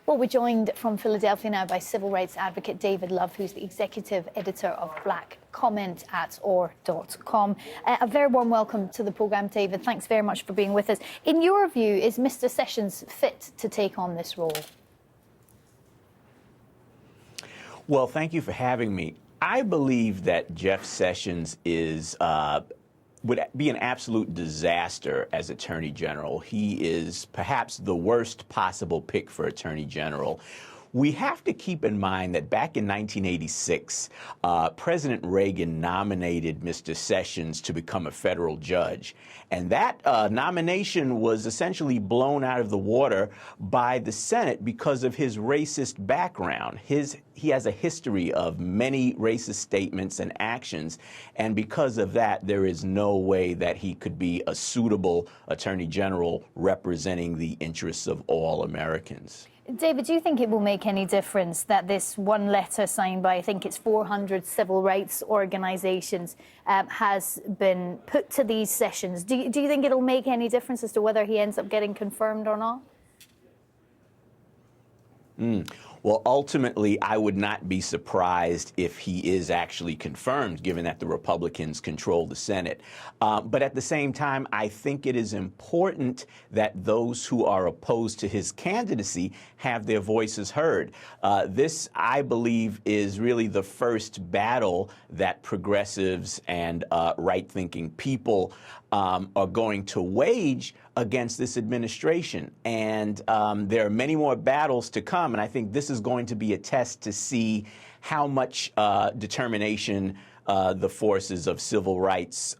Well, we're joined from Philadelphia now by civil rights advocate David Love, who's the executive editor of Black Comment at or.com. A very warm welcome to the programme, David. Thanks very much for being with us. In your view, is Mr. Sessions fit to take on this role? Well, thank you for having me. I believe that Jeff Sessions would be an absolute disaster as Attorney General. He is perhaps the worst possible pick for Attorney General. We have to keep in mind that back in 1986, President Reagan nominated Mr. Sessions to become a federal judge. And that nomination was essentially blown out of the water by the Senate because of his racist background. He has a history of many racist statements and actions, and because of that, there is no way that he could be a suitable Attorney General representing the interests of all Americans. David, do you think it will make any difference that this one letter signed by, I think it's 400 civil rights organisations, has been put to these sessions? Do you think it'll make any difference as to whether he ends up getting confirmed or not? Well, ultimately, I would not be surprised if he is actually confirmed, given that the Republicans control the Senate. But at the same time, I think it is important that those who are opposed to his candidacy have their voices heard. This, I believe, is really the first battle that progressives and right-thinking people are going to wage against this administration. And there are many more battles to come, and I think this is going to be a test to see how much determination the forces of civil rights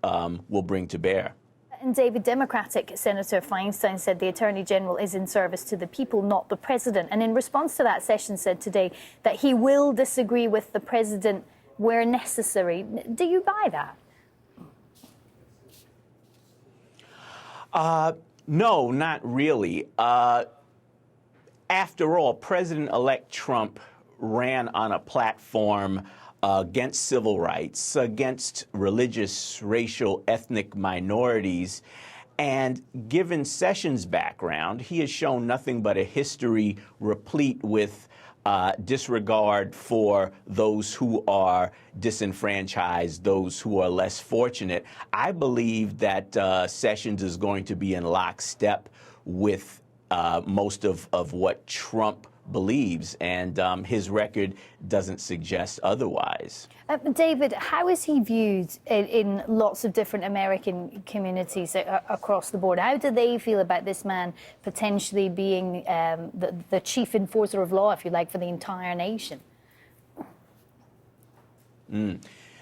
will bring to bear. And David, Democratic Senator Feinstein said the Attorney General is in service to the people, not the President. And in response to that, Sessions said today that he will disagree with the President where necessary. Do you buy that? No, not really. After all, President-elect Trump ran on a platform against civil rights, against religious, racial, ethnic minorities. And given Sessions' background, he has shown nothing but a history replete with disregard for those who are disenfranchised, those who are less fortunate. I believe that Sessions is going to be in lockstep with most of what Trump believes, and his record doesn't suggest otherwise. David, how is he viewed in lots of different American communities across the board? How do they feel about this man potentially being the chief enforcer of law, if you like, for the entire nation?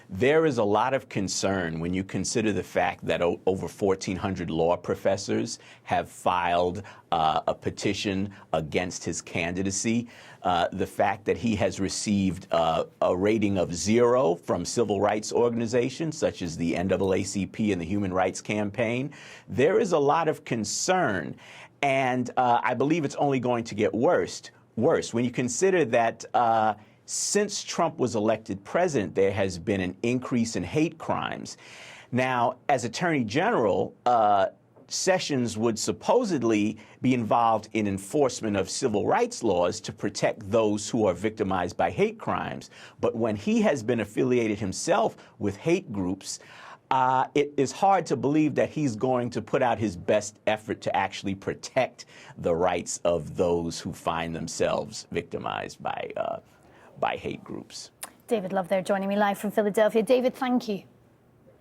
There is a lot of concern when you consider the fact that over 1,400 law professors have filed a petition against his candidacy. The fact that he has received a rating of 0 from civil rights organizations such as the NAACP and the Human Rights Campaign. There is a lot of concern, and I believe it's only going to get worse. When you consider that since Trump was elected president, there has been an increase in hate crimes. Now, as Attorney General, Sessions would supposedly be involved in enforcement of civil rights laws to protect those who are victimized by hate crimes. But when he has been affiliated himself with hate groups, it is hard to believe that he's going to put out his best effort to actually protect the rights of those who find themselves victimized by hate groups. David Love there joining me live from Philadelphia. David, thank you.